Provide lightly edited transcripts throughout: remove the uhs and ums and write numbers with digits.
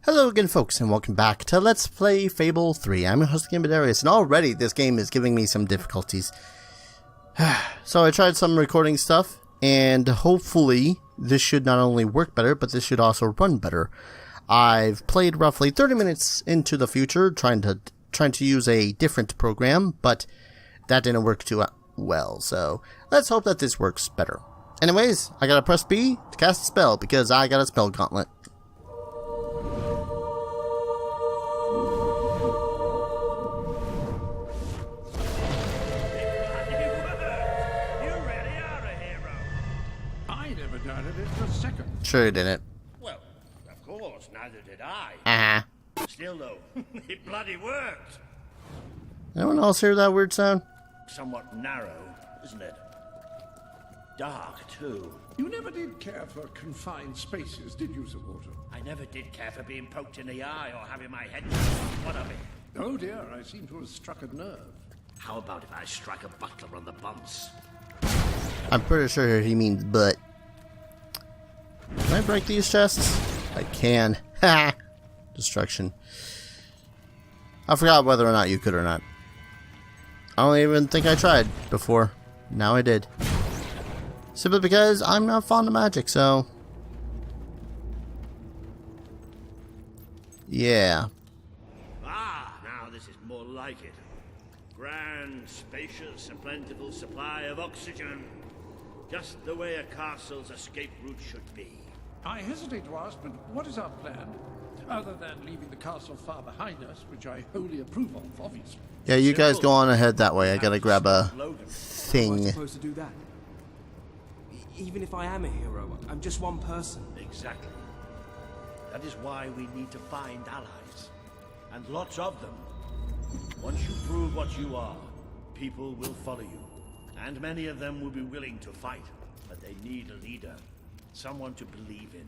Hello again folks, and welcome back to Let's Play Fable 3. I'm your host, Darius, and already this game is giving me some difficulties. So I tried some recording stuff, and hopefully this should not only work better, but this should also run better. I've played roughly 30 minutes into the future, trying to use a different program, but that didn't work too well, so let's hope that this works better. Anyways, I gotta press B to cast a spell, because I got a spell gauntlet. Sure you didn't. Well, of course, neither did I. Still though, it bloody worked. Anyone else hear that weird sound? Somewhat narrow, isn't it? Dark, too. You never did care for confined spaces, did you, Sir Walter? I never did care for being poked in the eye or having my head what of it? Oh dear, I seem to have struck a nerve. How about if I strike a butler on the bunce? I'm pretty sure he means butt. Can I break these chests? I can. Ha! Destruction. I forgot whether or not you could or not. I don't even think I tried before. Now I did. Simply because I'm not fond of magic, so... yeah. Ah, now this is more like it. Grand, spacious, and plentiful supply of oxygen. Just the way a castle's escape route should be. I hesitate to ask, but what is our plan? Other than leaving the castle far behind us, which I wholly approve of, obviously. Yeah, you guys go on ahead that way. I gotta grab a thing. How am I supposed to do that? Even if I am a hero, I'm just one person. Exactly. That is why we need to find allies. And lots of them. Once you prove what you are, people will follow you. And many of them will be willing to fight. But they need a leader. Someone to believe in.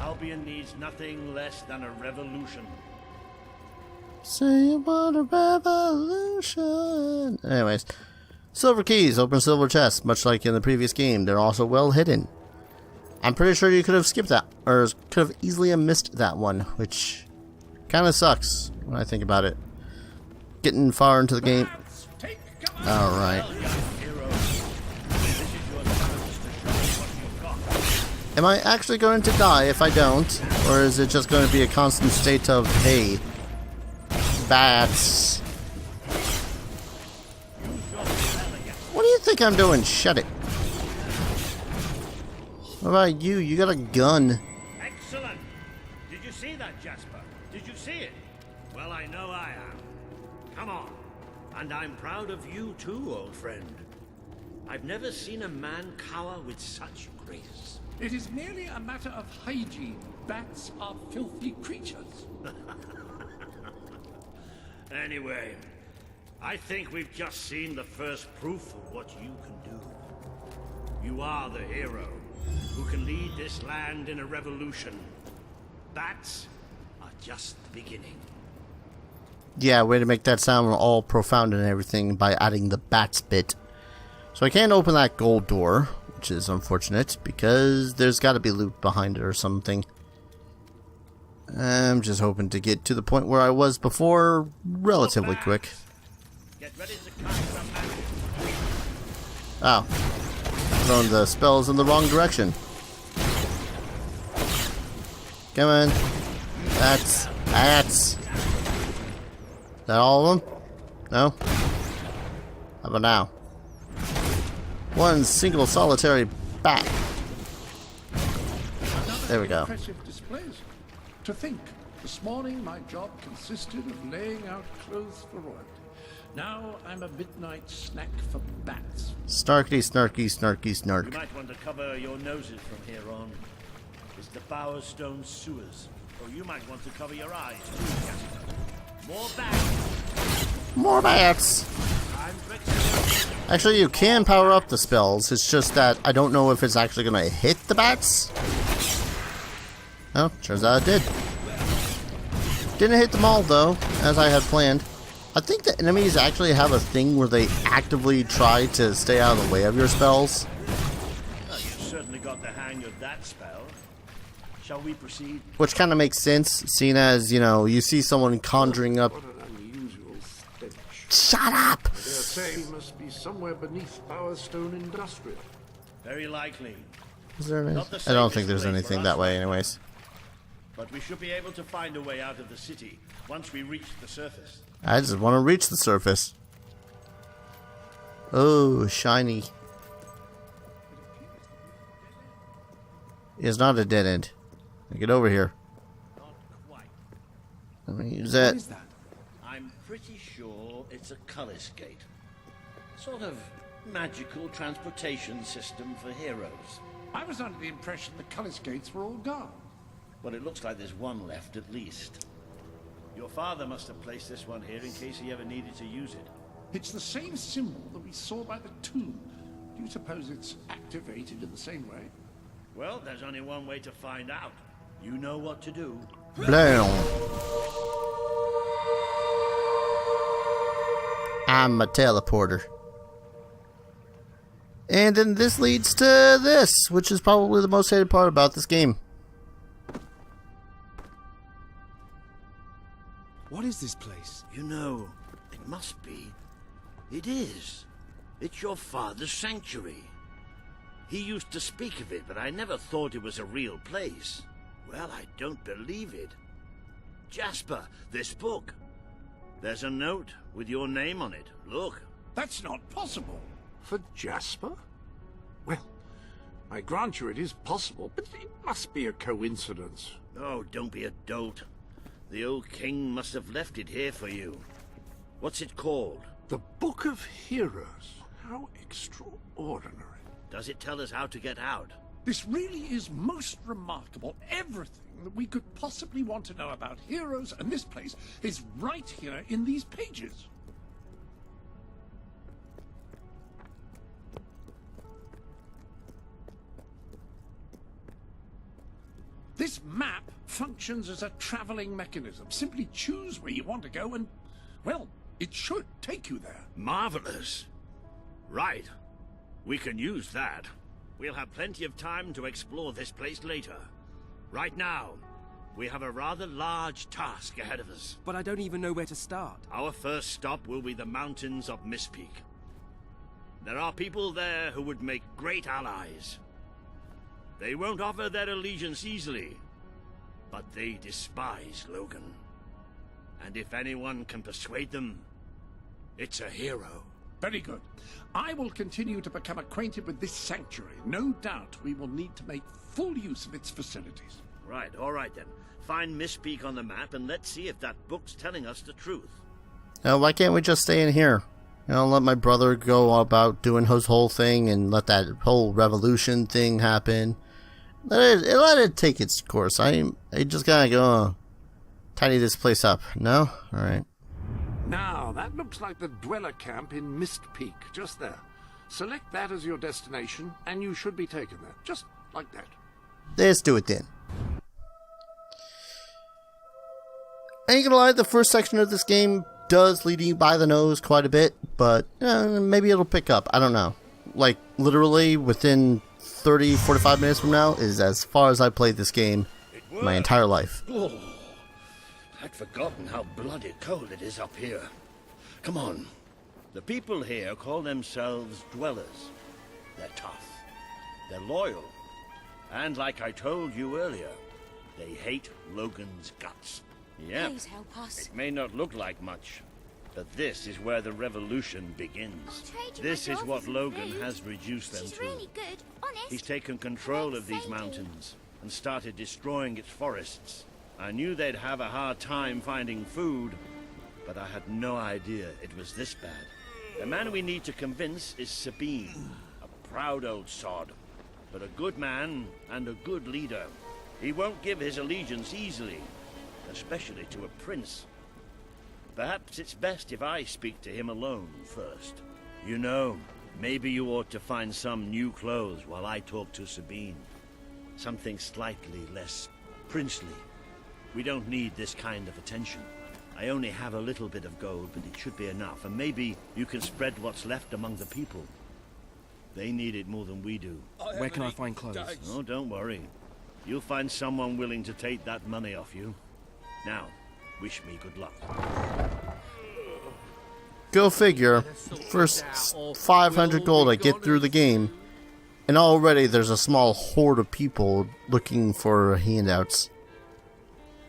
Albion needs nothing less than a revolution. Say you want a revolution. Anyways. Silver keys open silver chests, much like in the previous game. They're also well hidden. I'm pretty sure you could have skipped that, or could have easily missed that one, which kind of sucks when I think about it. Getting far into the game. Alright. Am I actually going to die if I don't? Or is it just going to be a constant state of, hey, bats? What do you think I'm doing? Shut it. What about you? You got a gun. Excellent! Did you see that, Jasper? Did you see it? Well, I know I am. Come on. And I'm proud of you too, old friend. I've never seen a man cower with such grace. It is merely a matter of hygiene. Bats are filthy creatures. Anyway, I think we've just seen the first proof of what you can do. You are the hero who can lead this land in a revolution. Bats are just the beginning. Yeah, way to make that sound all profound and everything by adding the bats bit. So I can't open that gold door, which is unfortunate, because there's got to be loot behind it or something. I'm just hoping to get to the point where I was before relatively quick. Get ready to cast some magic. Oh. Throwing the spells in the wrong direction. Come on. Bats. Bats. Is that all of them? No? How about now? One single solitary bat. There we go. Impressive displays. To think, this morning my job consisted of laying out clothes for royalty. Now I'm a midnight snack for bats. Snarky, snarky, snarky, snark. You might want to cover your noses from here on. It's the Bowerstone sewers. Or you might want to cover your eyes too, Jasper. More bats! More bats! Actually, you can power up the spells. It's just that I don't know if it's actually going to hit the bats. Oh, turns out it did. Didn't hit them all, though, as I had planned. I think the enemies actually have a thing where they actively try to stay out of the way of your spells. Well, you certainly got the hang of that spell. Shall we proceed? Which kind of makes sense, seeing as, you know, you see someone conjuring up... What an unusual stench. Shut up! I dare say he must be somewhere beneath Bowerstone Industrial. Very likely. Is there any... Not the I don't safest think there's place anything for that us. way anyways. But we should be able to find a way out of the city once we reach the surface. I just want to reach the surface. Oh, shiny. It's not a dead end. Get over here. Not quite. Let me use What that. is that? I'm pretty sure it's a Cullis gate. Sort of magical transportation system for heroes. I was under the impression the Cullis gates were all gone. Well, it looks like there's one left at least. Your father must have placed this one here in case he ever needed to use it. It's the same symbol that we saw by the tomb. Do you suppose it's activated in the same way? Well, there's only one way to find out. You know what to do. Blam. I'm a teleporter. And then this leads to this, which is probably the most hated part about this game. What is this place? You know, it must be. It is. It's your father's sanctuary. He used to speak of it, but I never thought it was a real place. Well, I don't believe it. Jasper, this book. There's a note with your name on it. Look. That's not possible. For Jasper? Well, I grant you it is possible, but it must be a coincidence. Oh, don't be a dolt. The old king must have left it here for you. What's it called? The Book of Heroes. How extraordinary. Does it tell us how to get out? This really is most remarkable. Everything that we could possibly want to know about heroes and this place is right here in these pages. This map functions as a traveling mechanism. Simply choose where you want to go and, well, it should take you there. Marvelous. Right. We can use that. We'll have plenty of time to explore this place later. Right now, we have a rather large task ahead of us. But I don't even know where to start. Our first stop will be the mountains of Mistpeak. There are people there who would make great allies. They won't offer their allegiance easily, but they despise Logan. And if anyone can persuade them, it's a hero. Very good. I will continue to become acquainted with this sanctuary. No doubt we will need to make full use of its facilities. Right, all right then. Find Mistpeak on the map and let's see if that book's telling us the truth. Why can't we just stay in here? You know, let my brother go about doing his whole thing and let that whole revolution thing happen. Let it take its course. I just gotta go tidy this place up. No? Alright. Now, that looks like the dweller camp in Mistpeak, just there. Select that as your destination, and you should be taken there, just like that. Let's do it then. I ain't gonna lie, the first section of this game does lead you by the nose quite a bit, but maybe it'll pick up. I don't know. Like, literally within 30, 45 minutes from now is as far as I played this game my entire life. Oh, I'd forgotten how bloody cold it is up here. Come on. The people here call themselves dwellers. They're tough. They're loyal. And like I told you earlier, they hate Logan's guts. Yep. Please help us. It may not look like much, but this is where the revolution begins. This is what Logan has reduced them She's to. really good, honest. He's taken control of these mountains and started destroying its forests. I knew they'd have a hard time finding food, but I had no idea it was this bad. The man we need to convince is Sabine, a proud old sod, but a good man and a good leader. He won't give his allegiance easily, especially to a prince. Perhaps it's best if I speak to him alone first. You know, maybe you ought to find some new clothes while I talk to Sabine. Something slightly less princely. We don't need this kind of attention. I only have a little bit of gold, but it should be enough, and maybe you can spread what's left among the people. They need it more than we do. Where can I find clothes? Oh, don't worry. You'll find someone willing to take that money off you. Now, wish me good luck. Go figure. First 500 gold I get through the game, and already there's a small horde of people looking for handouts.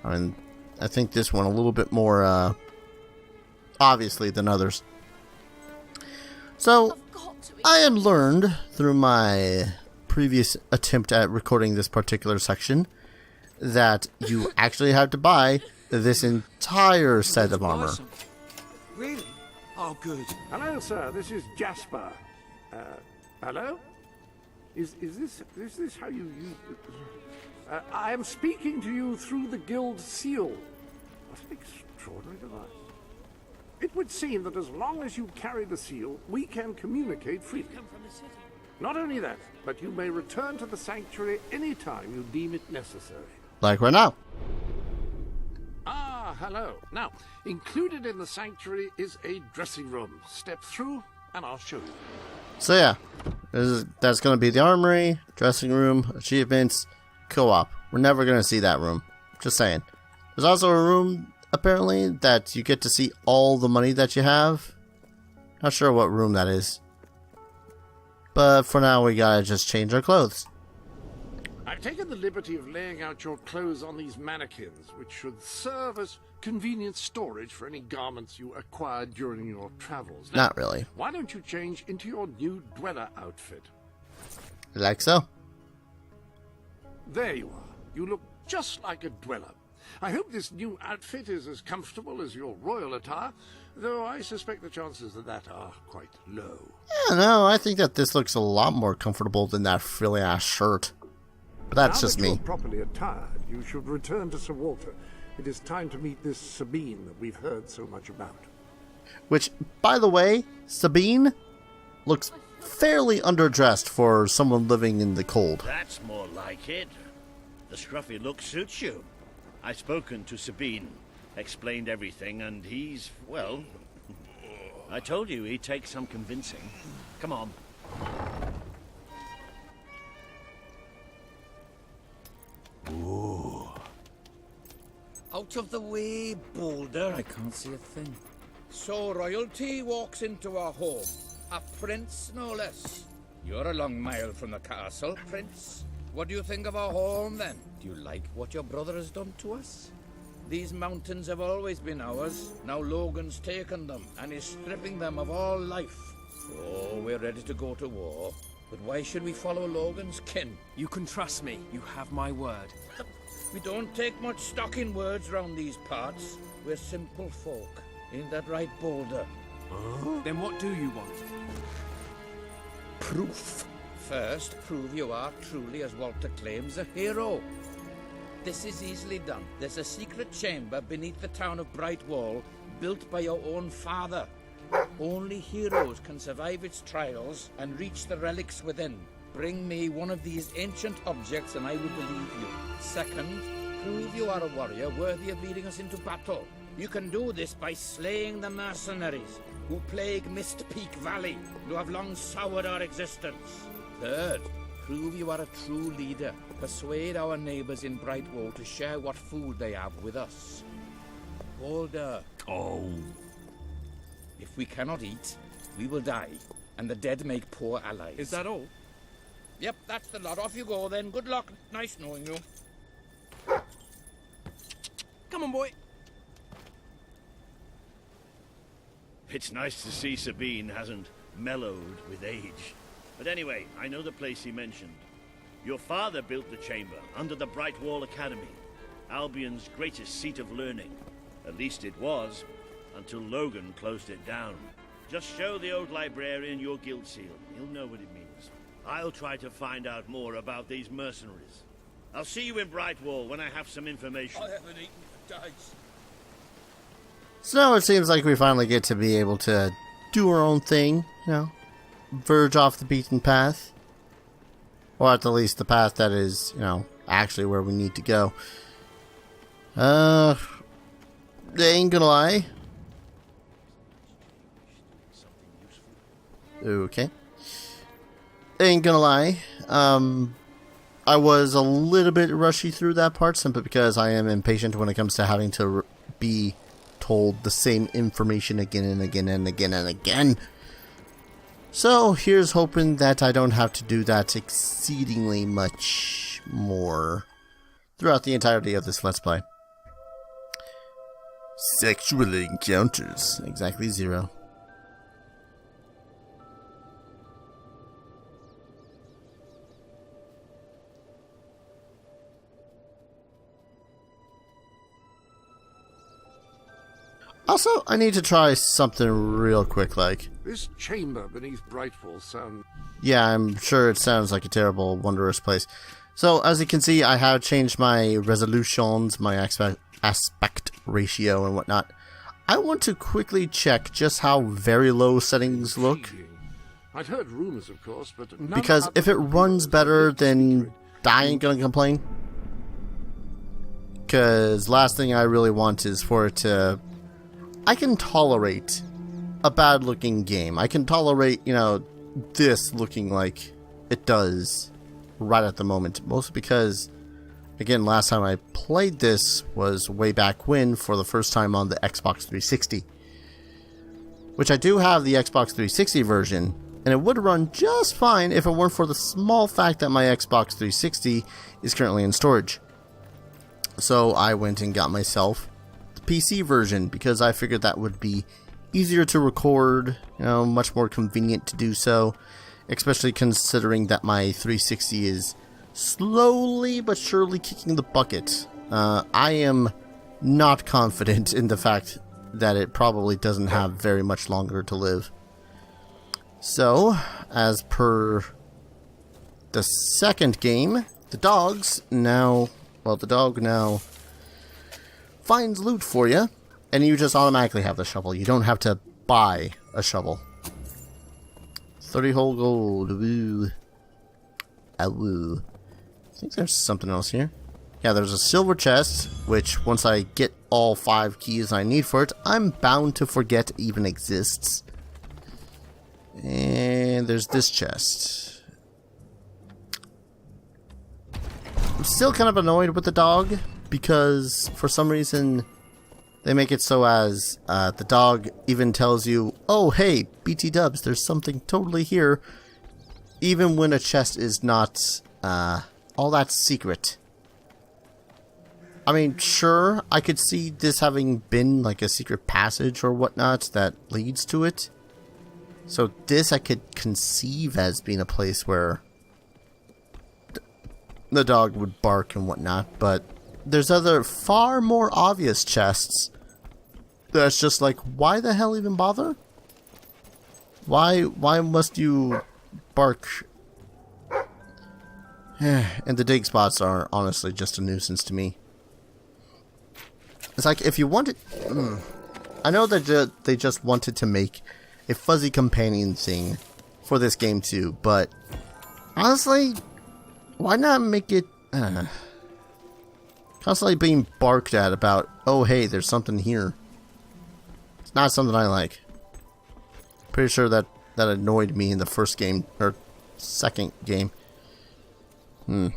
I mean, I think this one a little bit more obviously than others. So, I had learned through my previous attempt at recording this particular section that you actually have to buy this entire set of armor. Really? Oh, good. Hello, sir. This is Jasper. Hello? Is this how you use... I am speaking to you through the guild seal. What an extraordinary device. It would seem that as long as you carry the seal, we can communicate freely. Not only that, but you may return to the sanctuary any time you deem it necessary. Like right now. Ah, hello. Now, included in the sanctuary is a dressing room. Step through, and I'll show you. So yeah, that's going to be the armory, dressing room, achievements, co-op. We're never going to see that room. Just saying. There's also a room, apparently, that you get to see all the money that you have. Not sure what room that is. But for now, we gotta just change our clothes. I've taken the liberty of laying out your clothes on these mannequins, which should serve as convenient storage for any garments you acquired during your travels. Now, Not really. why don't you change into your new dweller outfit? Like so. There you are. You look just like a dweller. I hope this new outfit is as comfortable as your royal attire, though I suspect the chances of that are quite low. Yeah, no, I think that this looks a lot more comfortable than that frilly ass shirt. But that's Now just that me. you're properly attired, you should return to Sir Walter. It is time to meet this Sabine that we've heard so much about. Which, by the way, Sabine looks fairly underdressed for someone living in the cold. That's more like it. The scruffy look suits you. I've spoken to Sabine, explained everything, and he's, well... I told you he'd take some convincing. Come on. Ooh. Out of the way, Boulder. I can't see a thing. So royalty walks into our home. A prince, no less. You're a long mile from the castle, Prince. What do you think of our home, then? Do you like what your brother has done to us? These mountains have always been ours. Now Logan's taken them and is stripping them of all life. Oh, we're ready to go to war. But why should we follow Logan's kin? You can trust me. You have my word. We don't take much stock in words round these parts. We're simple folk. Ain't that right, Boulder? Then what do you want? Proof. First, prove you are truly, as Walter claims, a hero. This is easily done. There's a secret chamber beneath the town of Brightwall, built by your own father. Only heroes can survive its trials and reach the relics within. Bring me one of these ancient objects and I will believe you. Second, prove you are a warrior worthy of leading us into battle. You can do this by slaying the mercenaries who plague Mist Peak Valley, who have long soured our existence. Third, prove you are a true leader. Persuade our neighbors in Brightwall to share what food they have with us. Boulder. Oh. If we cannot eat, we will die, and the dead make poor allies. Is that all? Yep, that's the lot. Off you go then. Good luck. Nice knowing you. Come on, boy. It's nice to see Sabine hasn't mellowed with age. But anyway, I know the place he mentioned. Your father built the chamber under the Brightwall Academy, Albion's greatest seat of learning. At least it was, until Logan closed it down. Just show the old librarian your guild seal. He'll know what it means. I'll try to find out more about these mercenaries. I'll see you in Brightwall when I have some information. I haven't eaten for days. So now it seems like we finally get to be able to do our own thing, you know, verge off the beaten path. Or at the least the path that is, you know, actually where we need to go. They ain't gonna lie. Okay. Ain't gonna lie. I was a little bit rushy through that part simply because I am impatient when it comes to having to be told the same information again and again and again and again. So here's hoping that I don't have to do that exceedingly much more throughout the entirety of this Let's Play. Sexual encounters. Exactly 0. Also, I need to try something real quick, like... This chamber beneath Brightwall sounds... Yeah, I'm sure it sounds like a terrible, wondrous place. So, as you can see, I have changed my resolutions, my aspect ratio and whatnot. I want to quickly check just how very low settings look. I'd heard rumors, of course, but... Because if it runs better, then I ain't gonna complain. Because last thing I really want is for it to... I can tolerate a bad looking game. I can tolerate, you know, this looking like it does right at the moment. Mostly because, again, last time I played this was way back when for the first time on the Xbox 360. Which I do have the Xbox 360 version, and it would run just fine if it weren't for the small fact that my Xbox 360 is currently in storage. So I went and got myself PC version because I figured that would be easier to record, you know, much more convenient to do so, especially considering that my 360 is slowly but surely kicking the bucket. I am not confident in the fact that it probably doesn't have very much longer to live. So, as per the second game, the dog now finds loot for you, and you just automatically have the shovel. You don't have to buy a shovel. 30 whole gold. Woo. Woo. I think there's something else here. Yeah, there's a silver chest, which once I get all 5 keys I need for it, I'm bound to forget even exists. And there's this chest. I'm still kind of annoyed with the dog, because for some reason they make it so as the dog even tells you, oh hey, BT dubs, there's something totally here, even when a chest is not all that secret. I mean, sure, I could see this having been like a secret passage or whatnot that leads to it. So this I could conceive as being a place where the dog would bark and whatnot, but there's other far more obvious chests that's just like, why the hell even bother? Why must you bark? And the dig spots are honestly just a nuisance to me. It's like, if you wanted... I know that they just wanted to make a fuzzy companion thing for this game too, but honestly, why not make it... constantly being barked at about, oh hey, there's something here. It's not something I like. Pretty sure that annoyed me in the first game, or second game. I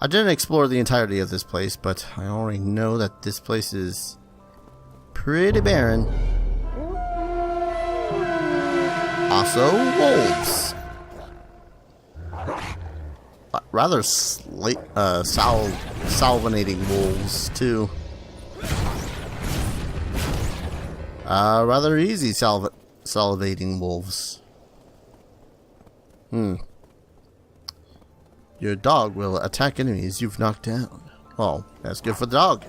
didn't explore the entirety of this place, but I already know that this place is pretty barren. Also, wolves. Rather salvinating wolves, too. Rather easy salivating wolves. Your dog will attack enemies you've knocked down. Well, that's good for the dog.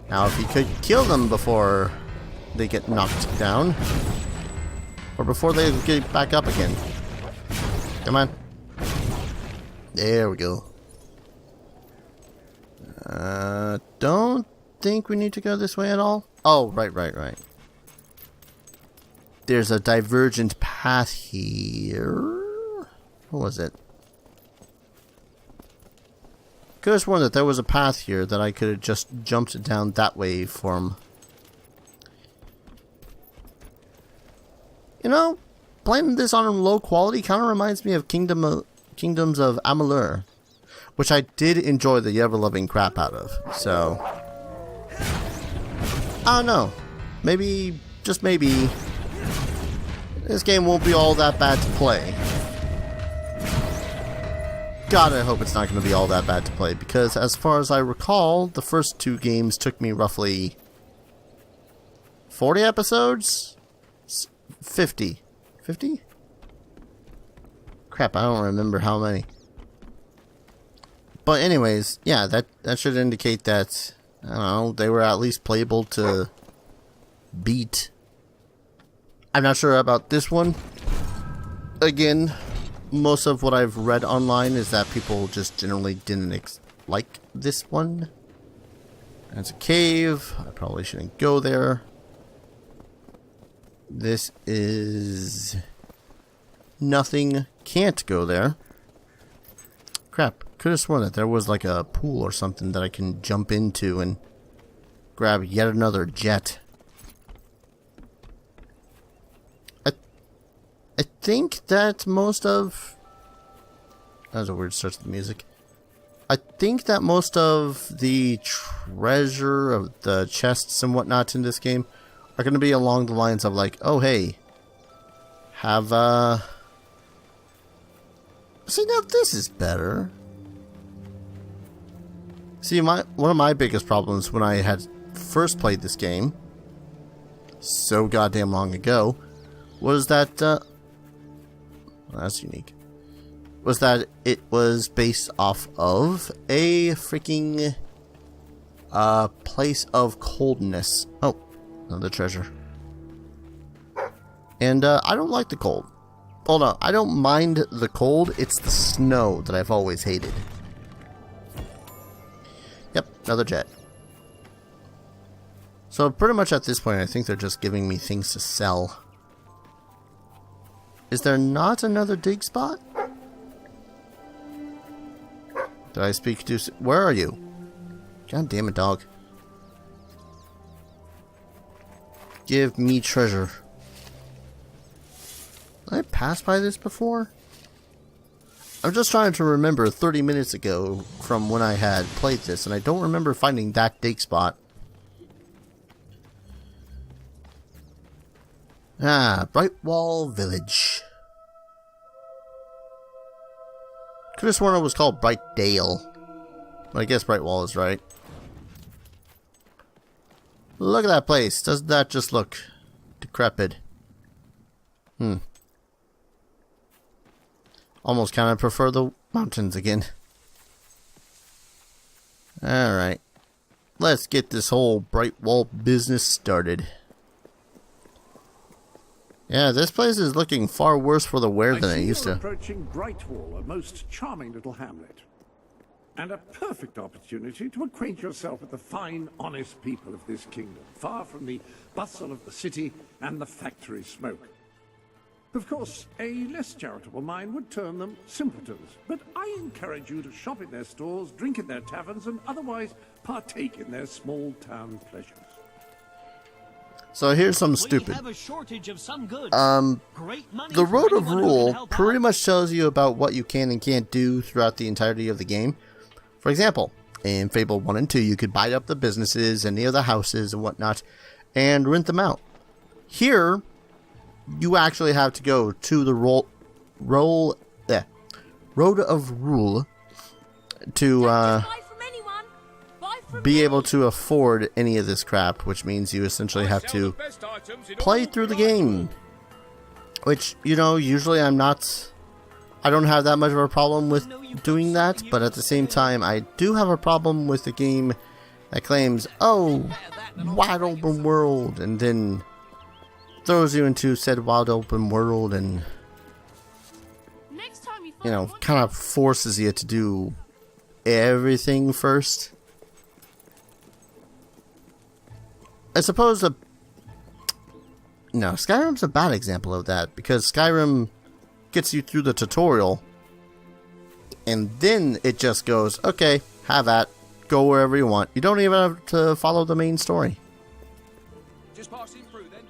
Now, if you could kill them before they get knocked down, or before they get back up again. Come on. There we go. Don't think we need to go this way at all. Oh, right. There's a divergent path here. What was it? Could have sworn that there was a path here that I could have just jumped down that way from. You know, playing this on low quality kind of reminds me of Kingdom Kingdoms of Amalur, which I did enjoy the ever-loving crap out of. So, I don't know. Maybe, just maybe, this game won't be all that bad to play. God, I hope it's not going to be all that bad to play, because as far as I recall, the first 2 games took me roughly 40 episodes? 50. 50? Crap, I don't remember how many. But anyways, yeah, that should indicate that, I don't know, they were at least playable to beat. I'm not sure about this one. Again, most of what I've read online is that people just generally didn't like this one. That's a cave. I probably shouldn't go there. This is nothing. Can't go there. Crap. Could have sworn that there was like a pool or something that I can jump into and grab yet another jet. I think that most of... That was a weird start to the music. I think that most of the treasure of the chests and whatnot in this game are going to be along the lines of like, oh hey, have see, now this is better. See, one of my biggest problems when I had first played this game so goddamn long ago was that that's unique. Was that it was based off of a freaking place of coldness. Oh, another treasure. And I don't like the cold. Hold on, I don't mind the cold. It's the snow that I've always hated. Yep, another jet. So pretty much at this point, I think they're just giving me things to sell. Is there not another dig spot? Did I speak too soon? Where are you? God damn it, dog. Give me treasure. Did I pass by this before? I'm just trying to remember 30 minutes ago from when I had played this, and I don't remember finding that dig spot. Ah, Brightwall Village. Could have sworn it was called Brightdale. But I guess Brightwall is right. Look at that place. Doesn't that just look decrepit? Almost kind of prefer the mountains again. Alright. Let's get this whole Brightwall business started. Yeah, this place is looking far worse for the wear than it used to. Approaching Brightwall, a most charming little hamlet. And a perfect opportunity to acquaint yourself with the fine, honest people of this kingdom, far from the bustle of the city and the factory smoke. Of course, a less charitable mind would term them simpletons, but I encourage you to shop in their stores, drink in their taverns, and otherwise partake in their small-town pleasures. So here's some stupid. We have a shortage of some goods. The Road of Rule pretty much tells you about what you can and can't do throughout the entirety of the game. For example, in Fable 1 and 2, you could buy up the businesses and the houses and whatnot and rent them out. Here, you actually have to go to the Road of Rule to be able to afford any of this crap, which means you essentially have to play through the game. Which, you know, usually I don't have that much of a problem with doing that, but at the same time, I do have a problem with the game that claims, oh, wide open world, and then throws you into said wild open world and, you know, kind of forces you to do everything first. I suppose no, Skyrim's a bad example of that, because Skyrim gets you through the tutorial and then it just goes, okay, have at, go wherever you want. You don't even have to follow the main story. Just passing through then.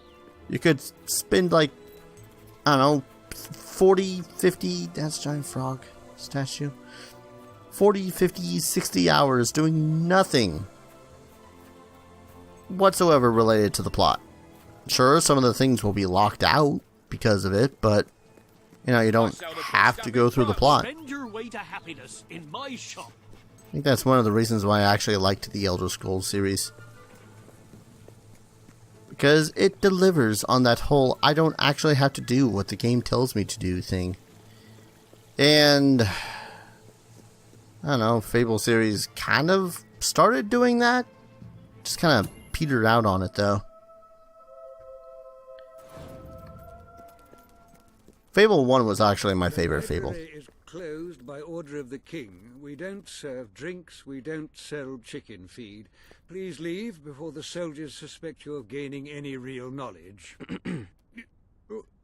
You could spend like, I don't know, 40, 50, that's a giant frog, statue. 40, 50, 60 hours doing nothing whatsoever related to the plot. Sure, some of the things will be locked out because of it, but you know, you don't have to go through the plot. Spend your way to happiness in my shop. I think that's one of the reasons why I actually liked the Elder Scrolls series. Because it delivers on that whole I don't actually have to do what the game tells me to do thing. And I don't know, Fable series kind of started doing that. Just kind of petered out on it though. Fable 1 was actually my favorite Fable. Is closed by order of the king. We don't serve drinks, we don't sell chicken feed. Please leave before the soldiers suspect you of gaining any real knowledge.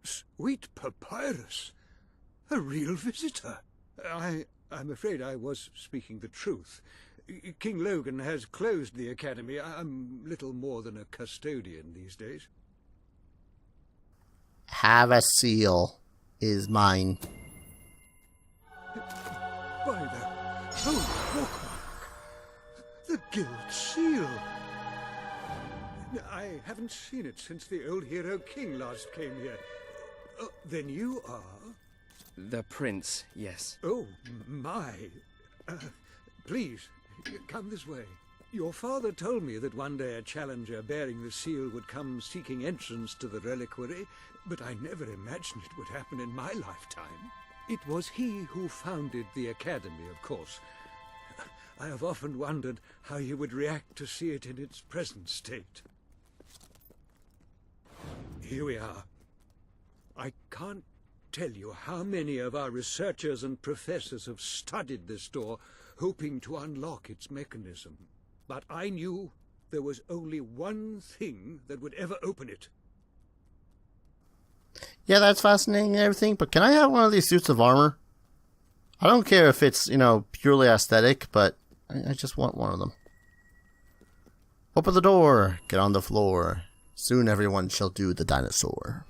Sweet papyrus! A real visitor! I'm afraid I was speaking the truth. King Logan has closed the academy. I'm little more than a custodian these days. Have a seal is mine. By the holy bookmark! The Guild Seal! I haven't seen it since the old hero king last came here. Then you are... The prince, yes. Oh, my. Please, come this way. Your father told me that one day a challenger bearing the seal would come seeking entrance to the reliquary, but I never imagined it would happen in my lifetime. It was he who founded the academy, of course. I have often wondered how he would react to see it in its present state. Here we are. I can't tell you how many of our researchers and professors have studied this door, hoping to unlock its mechanism. But I knew there was only one thing that would ever open it. Yeah, that's fascinating and everything, but can I have one of these suits of armor? I don't care if it's, you know, purely aesthetic, but I just want one of them. Open the door, get on the floor. Soon everyone shall do the dinosaur.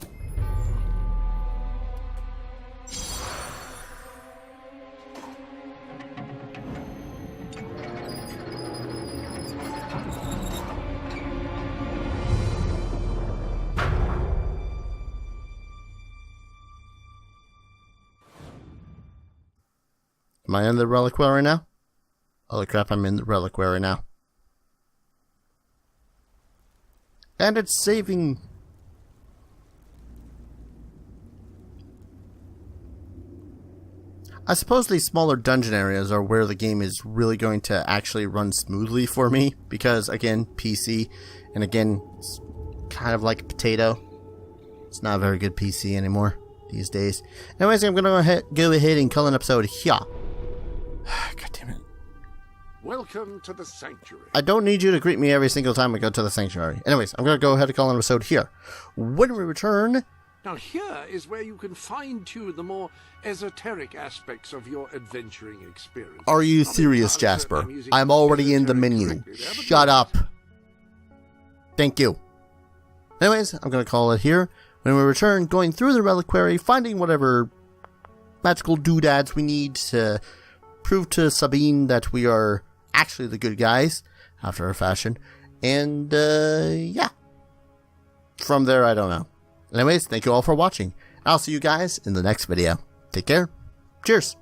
Am I in the reliquary now? Holy crap, I'm in the reliquary now. And it's saving. I suppose these smaller dungeon areas are where the game is really going to actually run smoothly for me. Because, again, PC. And again, it's kind of like a potato. It's not a very good PC anymore these days. Anyways, I'm going to go ahead and call an episode here. God damn it. Welcome to the Sanctuary. I don't need you to greet me every single time I go to the Sanctuary. Anyways, I'm going to go ahead and call an episode here. When we return... Now here is where you can fine-tune the more esoteric aspects of your adventuring experience. Are you serious, Jasper? I'm already in the menu. Shut up. Thank you. Anyways, I'm going to call it here. When we return, going through the reliquary, finding whatever magical doodads we need to prove to Sabine that we are actually the good guys, after a fashion. And, yeah. From there, I don't know. Anyways, thank you all for watching. I'll see you guys in the next video. Take care. Cheers.